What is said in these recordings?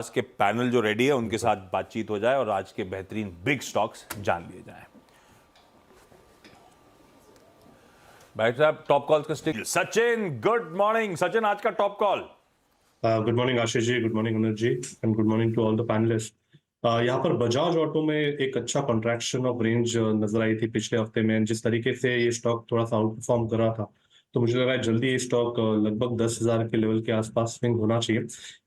आज के पैनल जो रेडी है उनके साथ बातचीत हो जाए और आज के बेहतरीन बिग स्टॉक्स जान लिए जाएं। भाई साहब टॉप कॉल का stick Sachin, good morning Sachin, आज का top call. Good morning Ashish ji, good morning Anuj ji and good morning to all the panelist. यहाँ पर बजाज ऑटो में एक अच्छा कॉन्ट्रैक्शन ऑफ रेंज नजर आई थी पिछले हफ्ते में। जिस तरीके से ये स्टॉक थोड़ा सा आउट परफॉर्म कर रहा था, तो मुझे लग रहा है जल्दी ये स्टॉक लगभग 10,000 के लेवल के आसपास स्विंग होना चाहिए।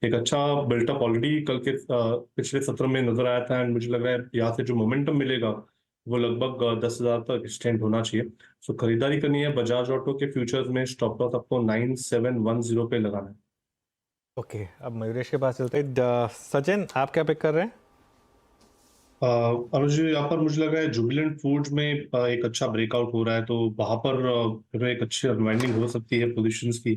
एक अच्छा बिल्टअप ऑलरेडी कल के पिछले सत्र में नजर आया था एंड मुझे लग रहा है यहाँ से जो मोमेंटम मिलेगा वो लगभग 10,000 तक एक्सटेंड होना चाहिए। सो खरीदारी करनी है बजाज ऑटो के फ्यूचर्स में। स्टॉप लॉस आपको 9710 पे लगाना है। ओके, अब मयूरेश के पास चलते हैं। सचिन, आप क्या पिक कर रहे हैं? अनुज जी, यहाँ पर मुझे लग रहा है जुबिलेंट फूड्स में एक अच्छा ब्रेकआउट हो रहा है, तो वहां पर एक अच्छी अनवाइंडिंग हो सकती है पोजीशंस की।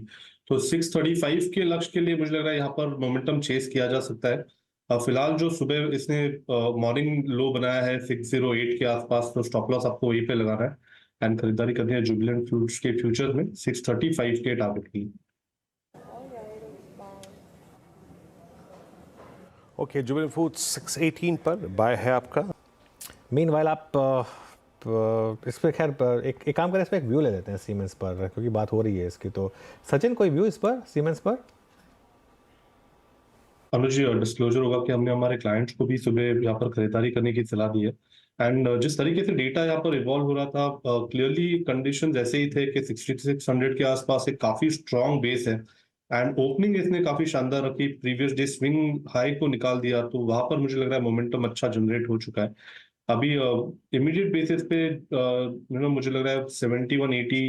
तो 635 के लक्ष्य के लिए मुझे लग रहा है यहाँ पर मोमेंटम चेस किया जा सकता है। फिलहाल जो सुबह इसने मॉर्निंग लो बनाया है 608 के आसपास, तो स्टॉप लॉस आपको वहीं पे लगाना है एंड खरीदारी करनी है जुबिलेंट फूड्स के फ्यूचर में 635 के टारगेट की। ओके, जुबिलेंट फूड्स 618 पर बाय है आपका। मीनवाइल आप इस पर खैर एक काम करें, इस पर एक व्यू ले लेते हैं सीमेंस पर, क्योंकि बात हो रही है इसकी। तो सचिन, कोई व्यू इस पर सीमेंस पर? अनुज जी, डिस्क्लोजर होगा कि हमने हमारे क्लाइंट्स को भी सुबह यहाँ पर खरीदारी करने की सलाह दी है एंड जिस तरीके से डेटा यहाँ पर इवॉल्व हो रहा था, क्लियरली कंडीशंस ऐसे ही थे कि 6600 के आसपास एक काफी स्ट्रॉन्ग बेस है एंड ओपनिंग इसने काफी शानदार रखी। प्रीवियस डे स्विंग हाई को निकाल दिया, तो वहां पर मुझे लग रहा है मोमेंटम अच्छा जनरेट हो चुका है। अभी इमीडिएट बेसिस पे मुझे लग रहा है 7180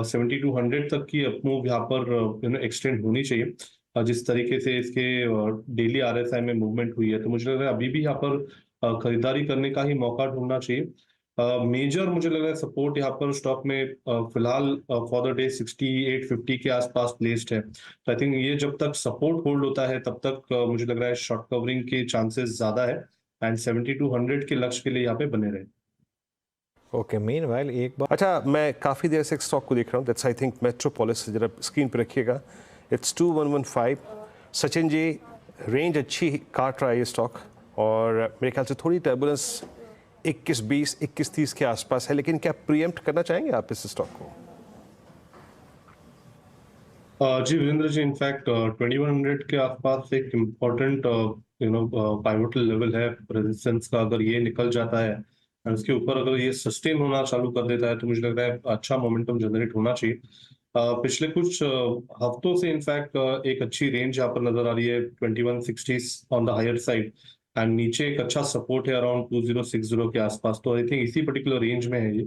7200 तक की अपमूव यहाँ पर एक्सटेंड होनी चाहिए। जिस तरीके से इसके डेली आरएसआई में मूवमेंट हुई है, तो मुझे लग रहा है अभी भी यहाँ पर खरीदारी करने का ही मौका ढूंढना चाहिए। मेजर मुझे लग रहा है सपोर्ट यहाँ पर स्टॉक में फिलहाल फॉर द डे 6850 के आसपास प्लेस्ड है। तो आई थिंक ये जब तक सपोर्ट होल्ड होता है तब तक मुझे लग रहा है शॉर्ट कवरिंग के चांसेस ज्यादा है एंड 7200 के लक्ष्य के लिए यहाँ पे बने रहे। ओके, मीनवाइल एक बार अच्छा, मैं काफ़ी देर से एक स्टॉक को देख रहा हूँ, दैट्स आई थिंक मेट्रोपोलिस। जरा स्क्रीन पे रखिएगा, इट्स 2115। सचिन जी, रेंज अच्छी काट रहा है ये स्टॉक और मेरे ख्याल से थोड़ी टर्बुलेंस 2120 2130 के आसपास है, लेकिन क्या प्रीएम्प्ट करना चाहेंगे आप इस स्टॉक को? जी वीरेंद्र जी, इनफैक्ट 2100 के आसपास एक इम्पोर्टेंट पाइवोटल लेवल है रेजिस्टेंस का। अगर ये निकल जाता है और उसके ऊपर अगर ये सस्टेन होना चालू कर देता है, तो मुझे लग रहा है अच्छा मोमेंटम जनरेट होना चाहिए। पिछले कुछ हफ्तों से इनफैक्ट एक अच्छी रेंज यहाँ पर नजर आ रही है 2160 on the higher side and नीचे एक अच्छा सपोर्ट है अराउंड 2060 के आसपास। तो आई थिंक इसी पर्टिकुलर रेंज में है ये।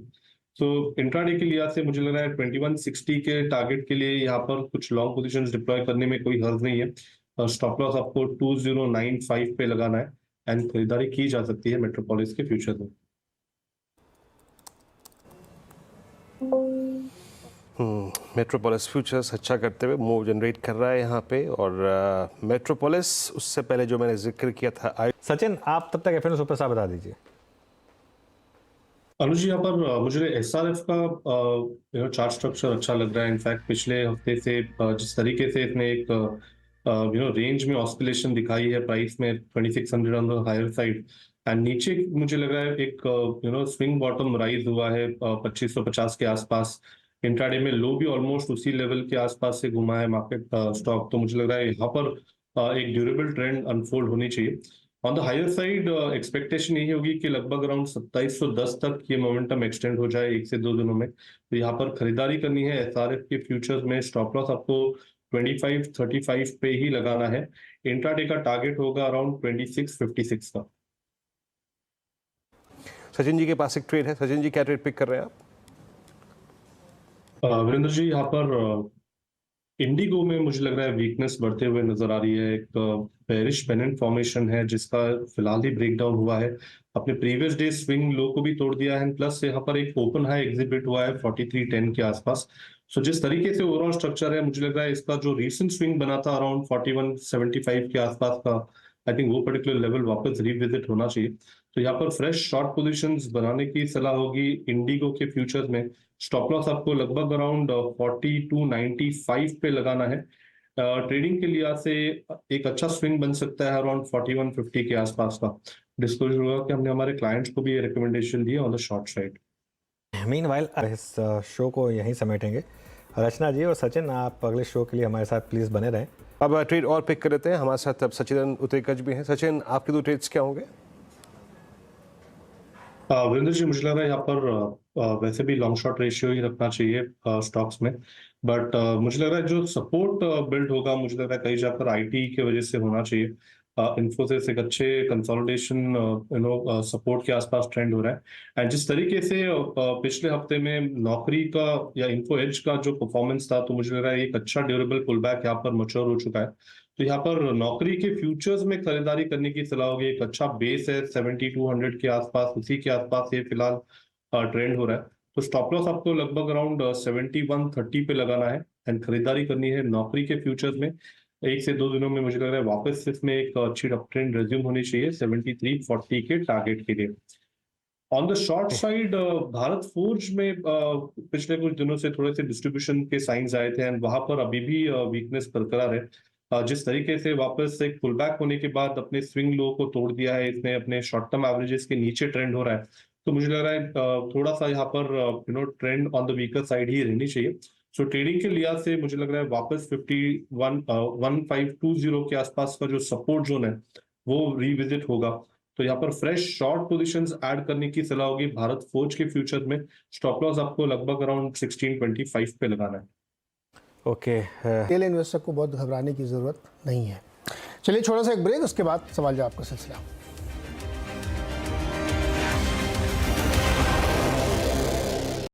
तो इंट्राडे के लिहाज से मुझे लग रहा है 2160 के टारगेट के लिए यहाँ पर कुछ लॉन्ग पोजीशंस डिप्लॉय करने में कोई हर्ज नहीं है। स्टॉप लॉस आपको 2095 पे लगाना है एंड खरीदारी की जा सकती है मेट्रोपोलिस के फ्यूचर में। मेट्रोपोलिस फ्यूचर्स अच्छा करते हुए मूव जनरेट कर रहा है यहाँ पे। और मेट्रोपोलिस, उससे पहले जो मैंने जिक्र किया था सचिन, आप तब तक एफएनओ सुपर बता दीजिए। अनुज जी, यहाँ पर मुझे एसआरएफ का चार्ट स्ट्रक्चर अच्छा लग रहा है। इनफैक्ट पिछले हफ्ते से जिस तरीके से इसने एक रेंज में ऑस्किलेशन दिखाई है प्राइस में 2600 on the higher side and नीचे मुझे लग रहा है एक स्विंग बॉटम राइज हुआ है 2550 के आसपास। इंट्राडे में लो भी ऑलमोस्ट उसी लेवल के आसपास से घुमा है मार्केट स्टॉक। तो मुझे लग रहा है यहाँ पर एक ड्यूरेबल ट्रेंड अनफोल्ड होनी चाहिए। On the higher side expectation यही होगी कि लगभग अराउंड 2710 तक ये मोमेंटम एक्सटेंड हो जाए 1 से 2 दिनों में। तो यहाँ पर खरीदारी करनी है एसआरएफ के फ्यूचर्स में। स्टॉप लॉस आपको 2535 पे ही लगाना है। इंट्राडे का टारगेट होगा अराउंड 2656 का। सचिन जी के पास एक ट्रेड है। सचिन जी, क्या ट्रेड पिक कर रहे हैं आप? वीरेंद्र जी, यहाँ पर इंडिगो में मुझे लग रहा है वीकनेस बढ़ते हुए नजर आ रही है। एक बेरिश पेनेंट फॉर्मेशन है जिसका फिलहाल ही ब्रेकडाउन हुआ है, अपने प्रीवियस डे स्विंग लो को भी तोड़ दिया है, प्लस यहाँ पर एक ओपन हाई एग्जिबिट हुआ है 4310 के आसपास। सो जिस तरीके से ओवरऑल स्ट्रक्चर है, मुझे लग रहा है इसका जो रीसेंट स्विंग बना था अराउंड 4175 के आसपास का, आई थिंक वो पर्टिकुलर लेवल वापस रिविजिट होना चाहिए। तो यहाँ पर फ्रेश शॉर्ट पोजीशंस बनाने की सलाह होगी इंडिगो के फ्यूचर्स में। स्टॉप लॉस आपको लगभग अराउंड 4295 पे लगाना है ट्रेडिंग के लिहाज से एक अच्छा स्विंग बन सकता है अराउंड 4150 के आसपास का। डिस्क्लोजर होगा कि हमने हमारे क्लाइंट्स को भी ये रिकमेंडेशन दी है on the short side. Meanwhile इस शो को यहीं समेटेंगे। रचना जी और सचिन, आप अगले शो के लिए हमारे साथ प्लीज़ बने रहें। अब ट्रेड और पिक कर लेते हैं। हमारे साथ अब सचिन उतरेकच भी हैं। सचिन, आपके 2 ट्रेड्स क्या होंगे? वीरेंद्र जी, मुझे लग रहा है यहाँ पर वैसे भी लॉन्ग शॉर्ट रेशियो ही रखना चाहिए स्टॉक्स में, बट मुझे लग रहा है जो सपोर्ट बिल्ड होगा, मुझे लग रहा है कहीं जाकर आईटी की वजह से होना चाहिए। इन्फोसिस एक अच्छे कंसोलिडेशन सपोर्ट के आसपास ट्रेंड हो रहा है। एंड जिस तरीके से पिछले हफ्ते में नौकरी का या इन्फो एज का जो परफॉर्मेंस था, तो मुझे लग रहा है एक अच्छा ड्यूरेबल पुल बैक यहाँ पर मैच्योर हो चुका है। तो यहाँ पर नौकरी के फ्यूचर्स में खरीदारी करने की सलाह होगी। एक अच्छा बेस है 7200 के आसपास, उसी के आसपास ये फिलहाल ट्रेंड हो रहा है। तो स्टॉप लॉस आपको लगभग अराउंड 7130 पे लगाना है एंड खरीदारी करनी है नौकरी के फ्यूचर्स में। 1 से 2 दिनों में मुझे लग रहा है वापस इसमें एक अच्छी अप ट्रेंड रिज्यूम होनी चाहिए 7340 के टारगेट के लिए। On the short side, Bharat forge में पिछले कुछ दिनों से थोड़े से डिस्ट्रीब्यूशन के साइंस आए थे एंड वहां पर अभी भी वीकनेस बरकरार है। जिस तरीके से वापस एक पुल बैक होने के बाद अपने स्विंग लो को तोड़ दिया है इसने, अपने शॉर्ट टर्म एवरेजेस के नीचे ट्रेंड हो रहा है। तो मुझे लग रहा है थोड़ा सा यहाँ पर trend on the weaker side ही रहनी चाहिए। सो ट्रेडिंग के लिहाज से मुझे लग रहा है वापस 1520 के आसपास का जो सपोर्ट जोन है वो रिविजिट होगा। तो यहाँ पर फ्रेश शॉर्ट पोजीशंस ऐड करने की सलाह होगी भारत फोर्ज के फ्यूचर में। स्टॉप लॉस आपको लगभग अराउंड 1625 पे लगाना है। ओके, रिटेल इन्वेस्टर को बहुत घबराने की ज़रूरत नहीं है। चलिए छोटा सा एक ब्रेक, उसके बाद सवाल जवाब का सिलसिला।